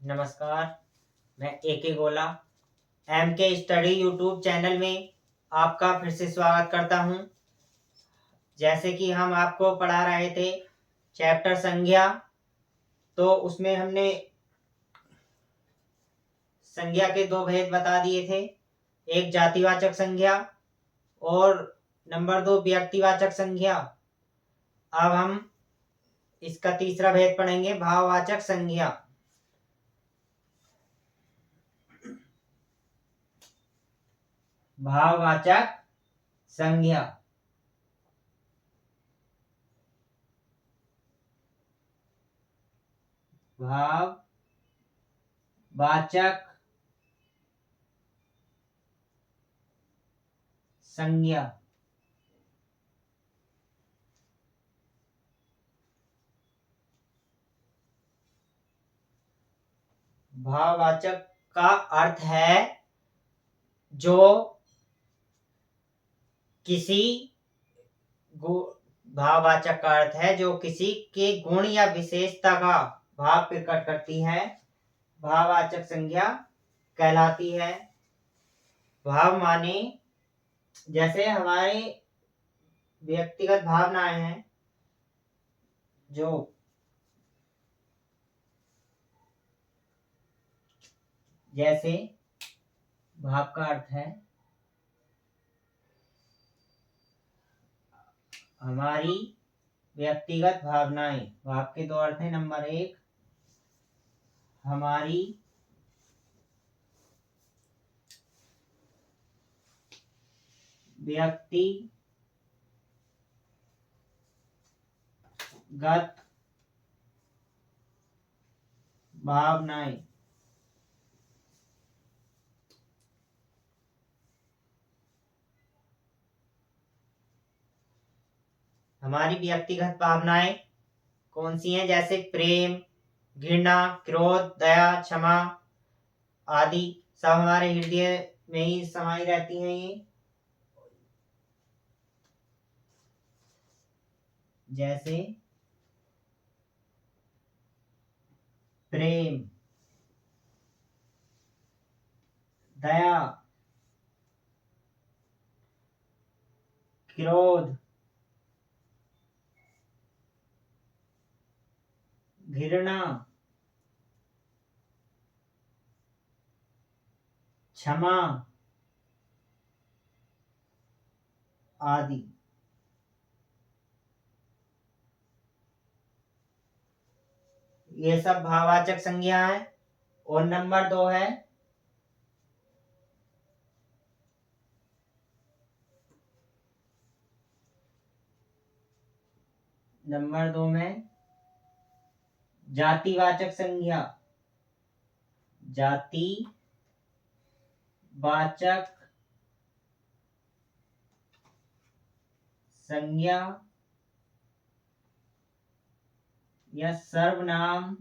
नमस्कार। मैं ए गोला एम के स्टडी यूट्यूब चैनल में आपका फिर से स्वागत करता हूं। जैसे कि हम आपको पढ़ा रहे थे चैप्टर संज्ञा, तो उसमें हमने संज्ञा के दो भेद बता दिए थे, एक जातिवाचक संज्ञा और नंबर 2 व्यक्तिवाचक संज्ञा। अब हम इसका तीसरा भेद पढ़ेंगे, भाववाचक संज्ञा। भाववाचक संज्ञा भाववाचक संज्ञा भाववाचक का अर्थ है जो किसी भाववाचक का अर्थ है जो किसी के गुण या विशेषता का भाव प्रकट करती है, भाववाचक संज्ञा कहलाती है। भाव माने जैसे हमारे व्यक्तिगत भावनाएं हैं, जो जैसे भाव का अर्थ है हमारी व्यक्तिगत भावनाएं। भाव के दो अर्थ है, नंबर 1 हमारी व्यक्तिगत भावनाएं। हमारी व्यक्तिगत भावनाएं कौन सी हैं? जैसे प्रेम, घृणा, क्रोध, दया, क्षमा आदि सब हमारे हृदय में ही समाई रहती हैं। ये जैसे प्रेम, दया, क्रोध, घृणा, क्षमा आदि। ये सब भाववाचक संज्ञा है। और नंबर 2 है नंबर 2 में जातिवाचक संज्ञा। जातिवाचक संज्ञा या सर्वनाम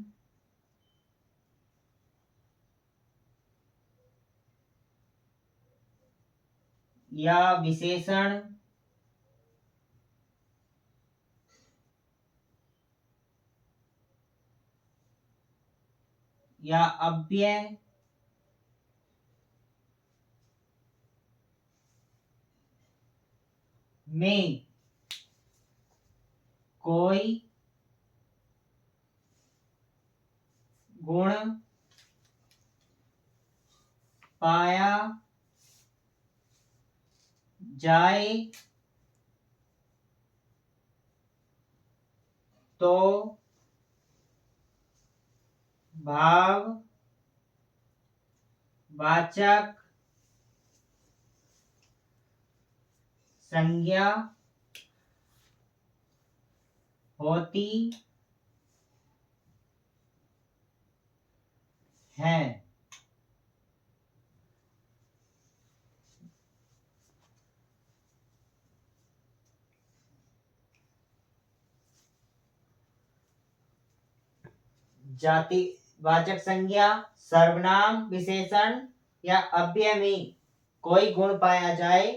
या विशेषण या अव्यय में कोई गुण पाया जाए तो भाववाचक संज्ञा होती है। जातिवाचक संज्ञा सर्वनाम, विशेषण या अव्यय में कोई गुण पाया जाए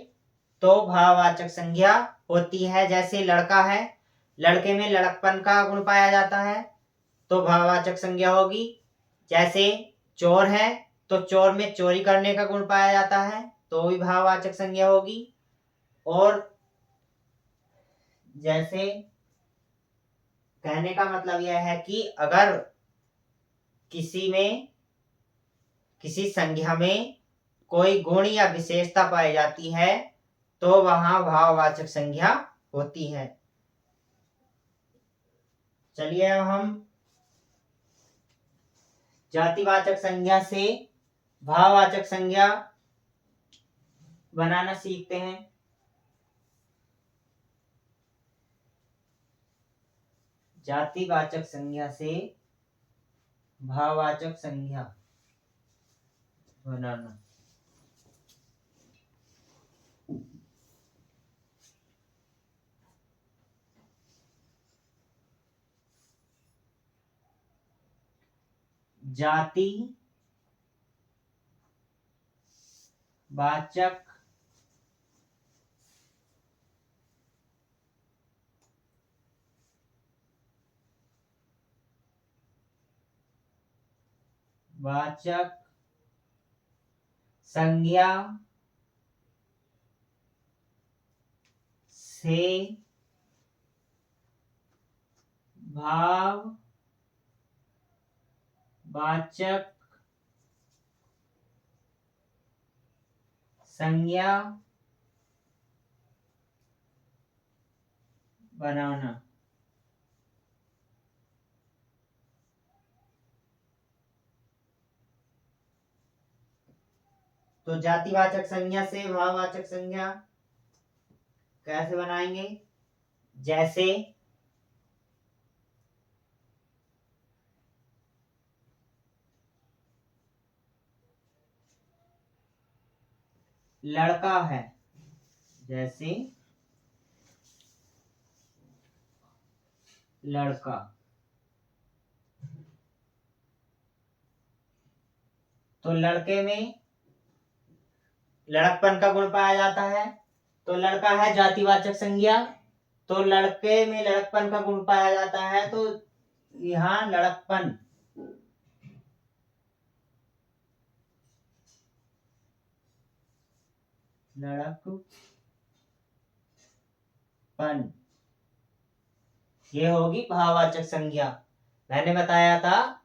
तो भाववाचक संज्ञा होती है। जैसे लड़का है, लड़के में लड़कपन का गुण पाया जाता है तो भाववाचक संज्ञा होगी। जैसे चोर है तो चोर में चोरी करने का गुण पाया जाता है, तो भी भाववाचक संज्ञा होगी। और जैसे कहने का मतलब यह है कि अगर किसी संज्ञा में कोई गुण या विशेषता पाई जाती है तो वहां भाववाचक संज्ञा होती है। चलिए अब हम जातिवाचक संज्ञा से भाववाचक संज्ञा बनाना सीखते हैं। जातिवाचक संज्ञा से भाववाचक संज्ञा बनाना। जाति वाचक संज्ञा से भाववाचक संज्ञा बनाना। तो जातिवाचक संज्ञा से भाववाचक संज्ञा कैसे बनाएंगे? जैसे लड़का है, जैसे लड़का, तो लड़के में लड़कपन का गुण पाया जाता है, तो लड़का है जातिवाचक संज्ञा। तो लड़के में लड़कपन का गुण पाया जाता है, तो यहाँ लड़कपन ये होगी भाववाचक संज्ञा। मैंने बताया था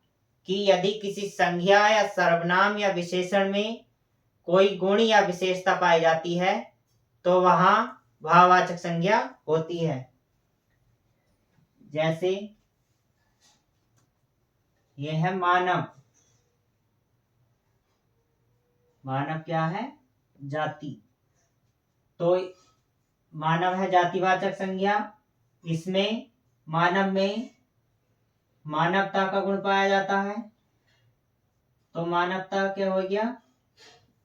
कि यदि किसी संज्ञा या सर्वनाम या विशेषण में कोई गुण या विशेषता पाई जाती है तो वहां भाववाचक संज्ञा होती है। जैसे यह है मानव। मानव क्या है? जाति। तो मानव है जातिवाचक संज्ञा। इसमें मानव में मानवता का गुण पाया जाता है, तो मानवता क्या हो गया?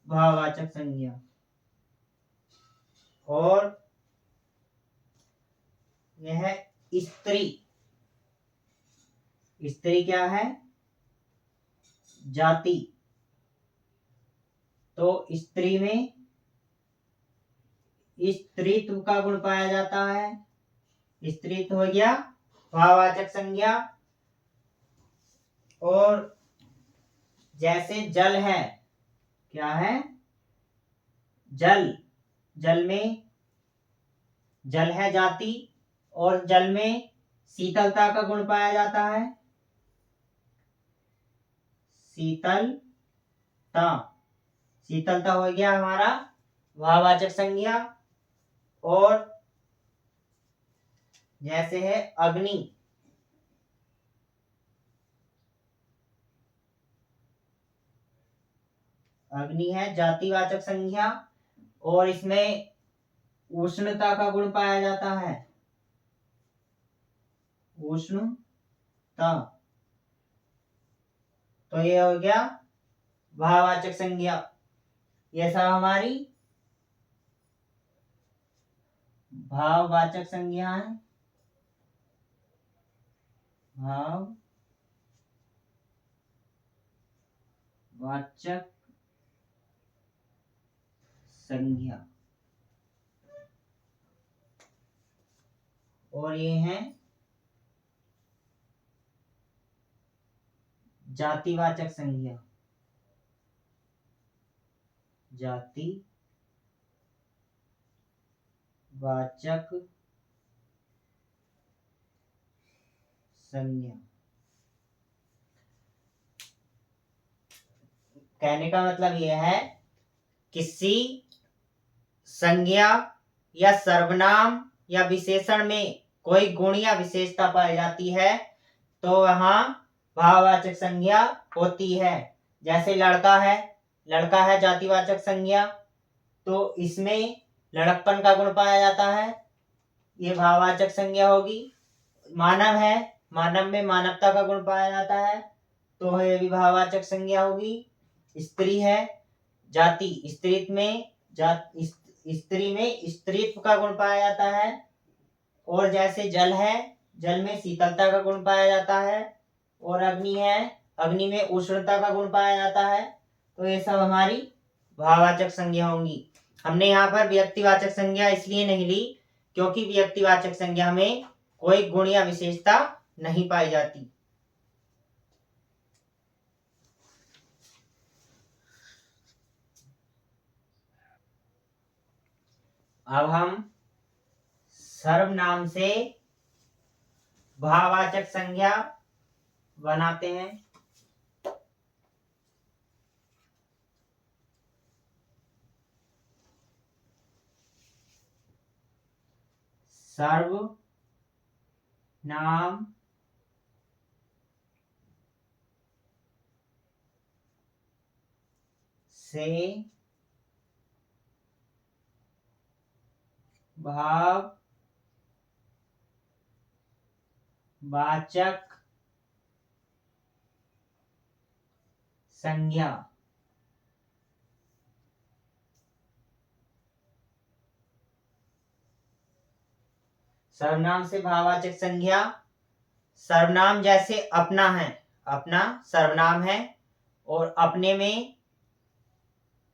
भाववाचक संज्ञा। और यह स्त्री। स्त्री क्या है? जाति। तो स्त्री में स्त्रीत्व का गुण पाया जाता है, स्त्रीत्व हो गया भाववाचक संज्ञा। और जैसे जल है, क्या है? जल। जल में जल है जाति, और जल में शीतलता का गुण पाया जाता है, शीतलता। शीतलता हो गया हमारा भाववाचक संज्ञा। और जैसे है अग्नि। अग्नि है जातिवाचक संज्ञा, और इसमें उष्णता का गुण पाया जाता है, उष्णता। तो ये हो गया भाववाचक संज्ञा। ये सब हमारी भाववाचक संज्ञा है। भाववाचक संज्ञा। और ये हैं जातिवाचक संज्ञा, जातिवाचक संज्ञा। कहने का मतलब यह है, किसी संज्ञा या सर्वनाम या विशेषण में कोई गुण या विशेषता पाई जाती है तो वहां भाववाचक संज्ञा होती है। जैसे लड़का है जातिवाचक संज्ञा, तो इसमें लड़कपन का गुण पाया जाता है, ये भाववाचक संज्ञा होगी। मानव है, मानव में मानवता का गुण पाया जाता है, तो ये भी भाववाचक संज्ञा होगी। स्त्री है, जाति स्त्रीत्व में स्त्री में स्त्रीत्व का गुण पाया जाता है। और जैसे जल है, जल में शीतलता का गुण पाया जाता है। और अग्नि है, अग्नि में उष्णता का गुण पाया जाता है। तो ये सब हमारी भाववाचक संज्ञा होंगी। हमने यहाँ पर व्यक्तिवाचक संज्ञा इसलिए नहीं ली क्योंकि व्यक्तिवाचक संज्ञा में कोई गुण या विशेषता नहीं पाई जाती। अब हम सर्वनाम से भाववाचक संज्ञा बनाते हैं। सर्वनाम से भाववाचक संज्ञा। सर्वनाम से भाववाचक संज्ञा, सर्वनाम जैसे अपना है, अपना सर्वनाम है और अपने में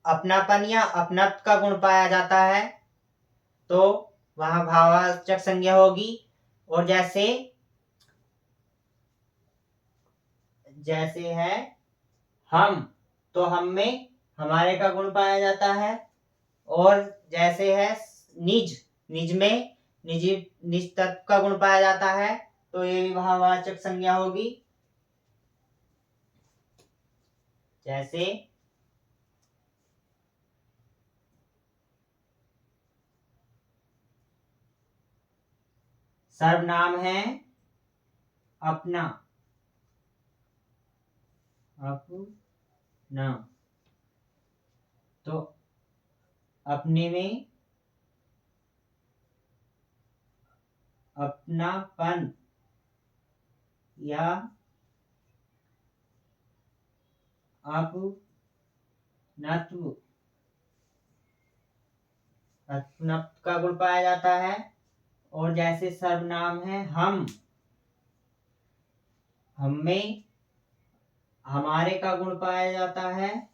अपनापन या अपनत्व का गुण पाया जाता है तो वहां भाववाचक संज्ञा होगी। और जैसे है हम, तो हम में हमारे का गुण पाया जाता है। और जैसे है निज, निज में निज तत्व का गुण पाया जाता है तो ये भी भाववाचक संज्ञा होगी। जैसे सर्वनाम है अपना, अपना, तो अपने में अपनापन या अपनत्व का गुण पाया जाता है। और जैसे सर्वनाम है हम में हमारे का गुण पाया जाता है,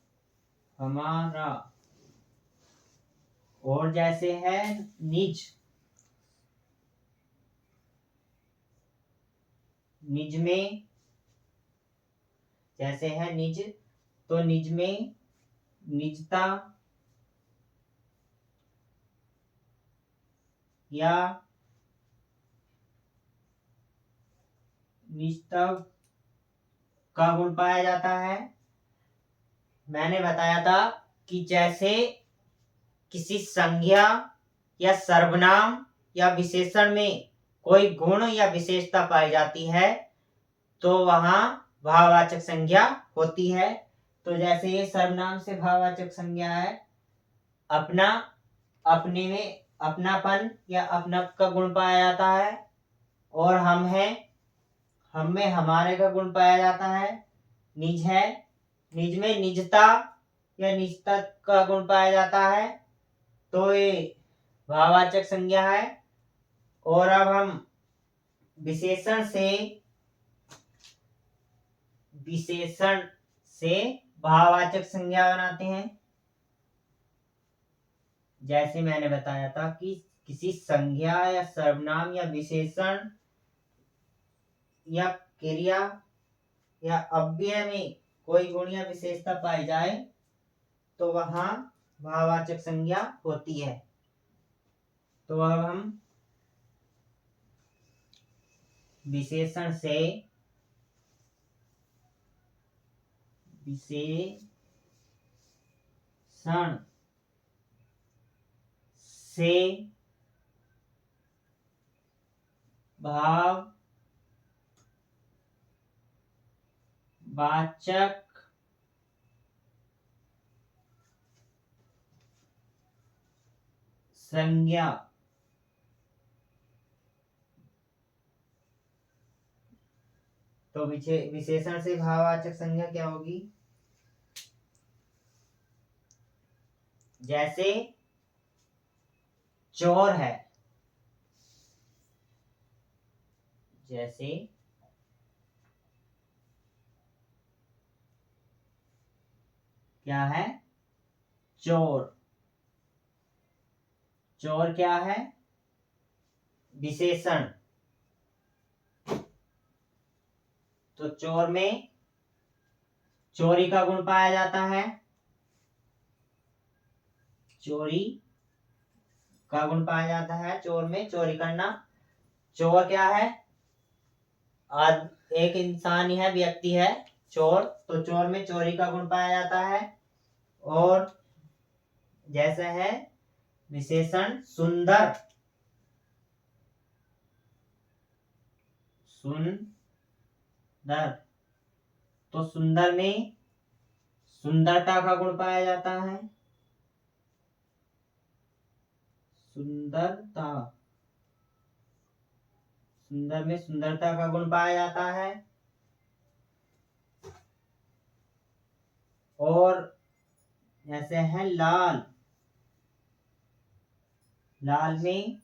हमारा। और जैसे है निज, निज में, जैसे है निज, तो निज में निजता या निजता का गुण पाया जाता है। मैंने बताया था कि जैसे किसी संज्ञा या सर्वनाम या विशेषण में कोई गुण या विशेषता पाई जाती है तो वहां भाववाचक संज्ञा होती है। तो जैसे ये सर्वनाम से भाववाचक संज्ञा है, अपना, अपने में अपनापन या अपनत्व का गुण पाया जाता है। और हम हैं, हम में हमारे का गुण पाया जाता है। निज है, निज में निजता या निजता का गुण पाया जाता है तो ये भाववाचक संज्ञा है। और अब हम विशेषण से भाववाचक संज्ञा बनाते हैं। जैसे मैंने बताया था कि किसी संज्ञा या सर्वनाम या विशेषण या क्रिया या अव्यय में कोई गुण या विशेषता पाई जाए तो वहां भाववाचक संज्ञा होती है। तो अब हम विशेषण से भाववाचक संज्ञा तो विशेषण से भाववाचक संज्ञा क्या होगी? जैसे चोर है, जैसे क्या है? चोर। चोर क्या है? विशेषण। तो चोर में चोरी का गुण पाया जाता है, चोरी का गुण पाया जाता है। चोर में चोरी करना। चोर क्या है? एक इंसान ही है, व्यक्ति है चोर। तो चोर में चोरी का गुण पाया जाता है। और जैसे है विशेषण सुंदर। सुंदर तो सुंदर में सुंदरता का गुण पाया जाता है। सुंदरता, सुंदर में सुंदरता का गुण पाया जाता है। और जैसे है लाल। लाल में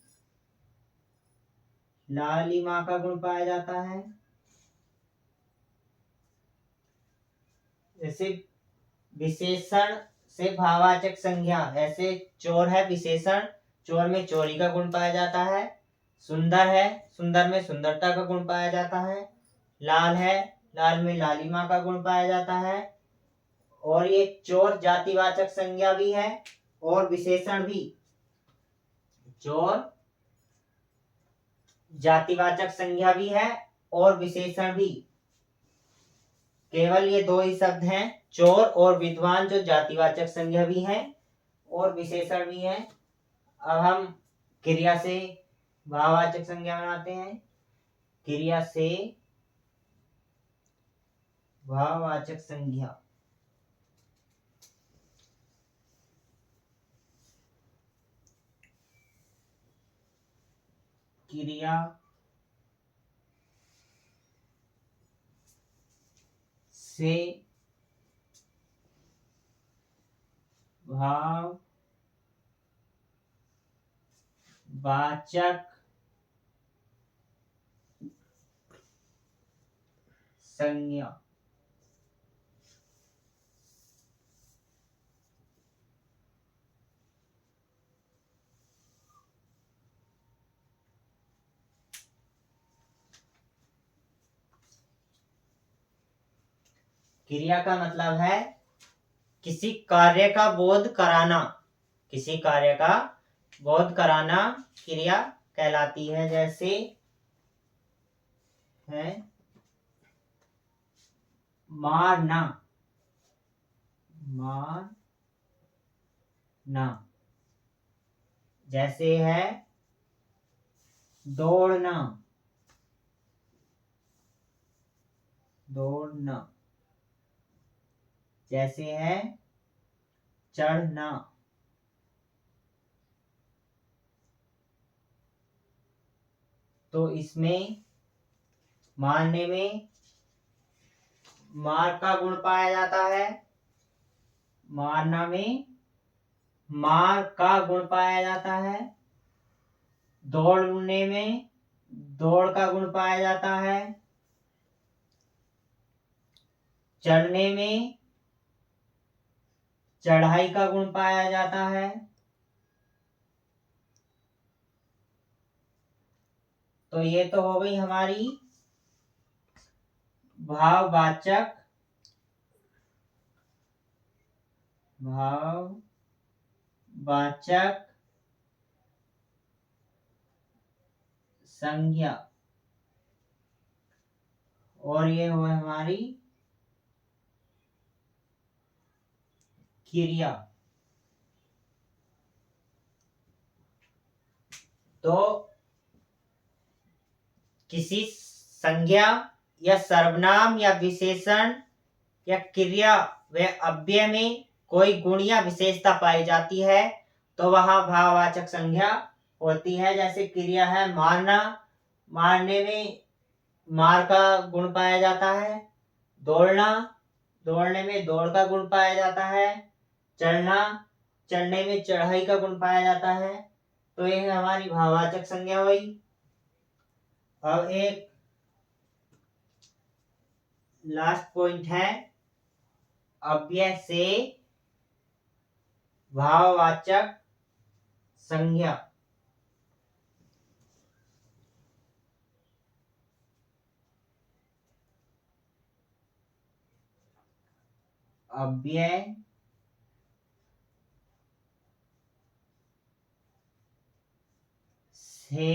लालिमा का गुण पाया जाता है। जैसे विशेषण से भाववाचक संज्ञा, ऐसे चोर है विशेषण, चोर में चोरी का गुण पाया जाता है। सुंदर है, सुंदर में सुंदरता का गुण पाया जाता है। लाल है, लाल में लालिमा का गुण पाया जाता है। और ये चोर जातिवाचक संज्ञा भी है और विशेषण भी। चोर जातिवाचक संज्ञा भी है और विशेषण भी। केवल ये दो ही शब्द हैं, चोर और विद्वान, जो जातिवाचक संज्ञा भी हैं और विशेषण भी हैं। अब हम क्रिया से भाववाचक संज्ञा बनाते हैं। क्रिया से भाववाचक संज्ञा। क्रिया से भाववाचक संज्ञा। क्रिया का मतलब है किसी कार्य का बोध कराना। किसी कार्य का बोध कराना क्रिया कहलाती है। जैसे है मारना। मारना। जैसे है दौड़ना। दौड़ना। जैसे है चढ़ना। तो इसमें मारने में मार का गुण पाया जाता है। मारना में मार का गुण पाया जाता है। दौड़ने में दौड़ का गुण पाया जाता है। चढ़ने में चढ़ाई का गुण पाया जाता है। तो ये तो हो गई हमारी भाववाचक संज्ञा, और ये हुआ हमारी क्रिया। तो किसी संज्ञा या सर्वनाम या विशेषण या क्रिया व अव्यय में कोई गुण या विशेषता पाई जाती है तो वहां भाववाचक संज्ञा होती है। जैसे क्रिया है मारना, मारने में मार का गुण पाया जाता है। दौड़ना, दौड़ने में दौड़ का गुण पाया जाता है। चढ़ना, चढ़ने में चढ़ाई का गुण पाया जाता है। तो यह हमारी भाववाचक संज्ञा हुई। अब एक लास्ट पॉइंट है अव्यय से भाववाचक संज्ञा। अव्यय से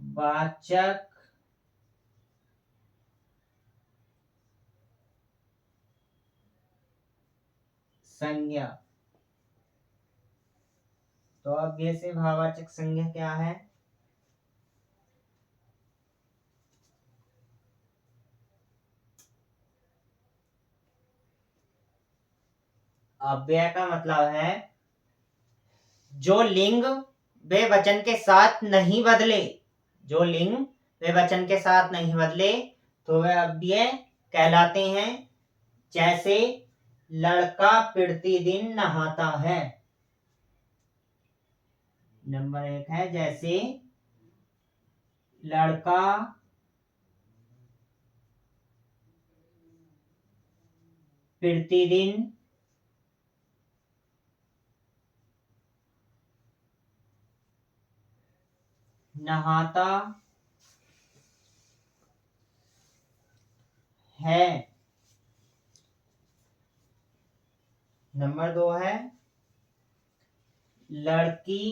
भाववाचक संज्ञा। तो अव्यय से भाववाचक संज्ञा क्या है? अव्यय का मतलब है जो लिंग व वचन के साथ नहीं बदले, जो लिंग व वचन के साथ नहीं बदले तो वह अव्यय कहलाते हैं। जैसे लड़का प्रतिदिन नहाता है। नंबर 1 है जैसे लड़का प्रतिदिन नहाता है। नंबर 2 है लड़की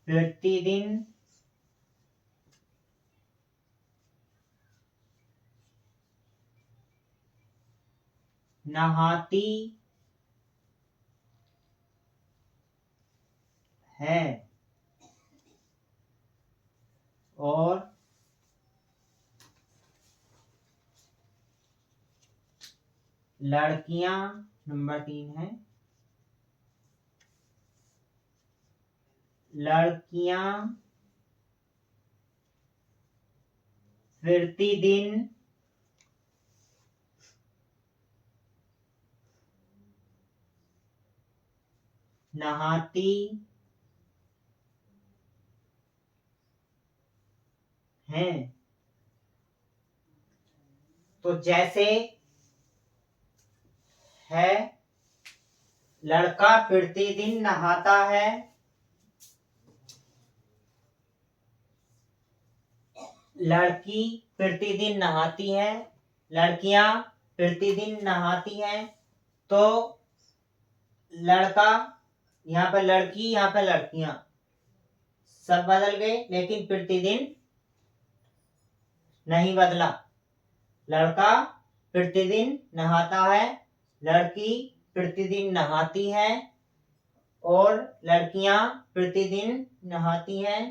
प्रतिदिन नहाती है। और लड़कियां, नंबर 3 है लड़कियां प्रतिदिन नहाती हैं। तो जैसे है लड़का प्रतिदिन नहाता है, लड़की प्रतिदिन नहाती है, लड़कियां प्रतिदिन नहाती हैं। तो लड़का, यहाँ पर लड़की, यहाँ पर लड़कियां, सब बदल गए लेकिन प्रतिदिन नहीं बदला। लड़का प्रतिदिन नहाता है, लड़की प्रतिदिन नहाती है और लड़कियां प्रतिदिन नहाती हैं।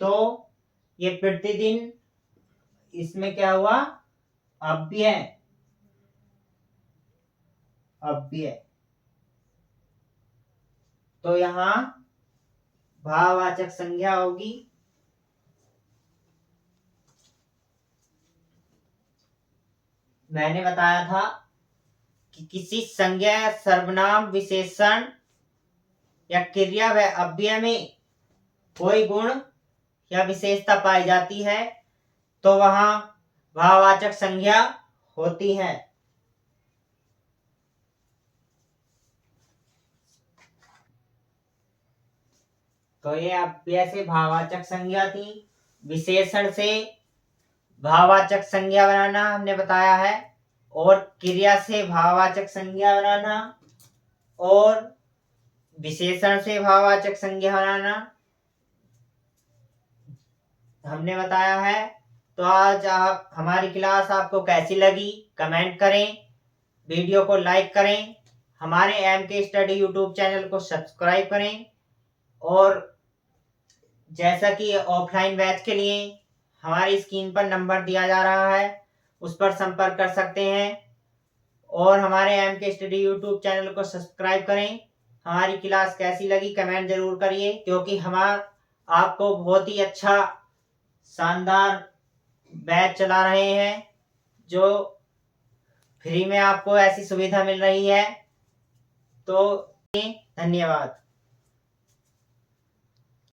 तो ये प्रतिदिन, इसमें क्या हुआ? अव्यय। अव्यय। तो यहां भाववाचक संज्ञा होगी मैंने बताया था कि किसी संज्ञा या सर्वनाम विशेषण या क्रिया व अव्यय में कोई गुण या विशेषता पाई जाती है तो वहां भाववाचक संज्ञा होती है। तो ये अव्यय से भाववाचक संज्ञा थी। विशेषण से भाववाचक संज्ञा बनाना हमने बताया है, और क्रिया से भाववाचक संज्ञा बनाना और विशेषण से भाववाचक संज्ञा बनाना हमने बताया है। तो आज आप हमारी क्लास आपको कैसी लगी कमेंट करें, वीडियो को लाइक करें, हमारे MK स्टडी यूट्यूब चैनल को सब्सक्राइब करें, और जैसा कि ऑफलाइन बैच के लिए हमारी स्क्रीन पर नंबर दिया जा रहा है, उस पर संपर्क कर सकते हैं। और हमारे MK स्टडी यूट्यूब चैनल को सब्सक्राइब करें। हमारी क्लास कैसी लगी कमेंट जरूर करिए, क्योंकि हम आपको बहुत ही अच्छा शानदार बैच चला रहे हैं, जो फ्री में आपको ऐसी सुविधा मिल रही है। तो धन्यवाद।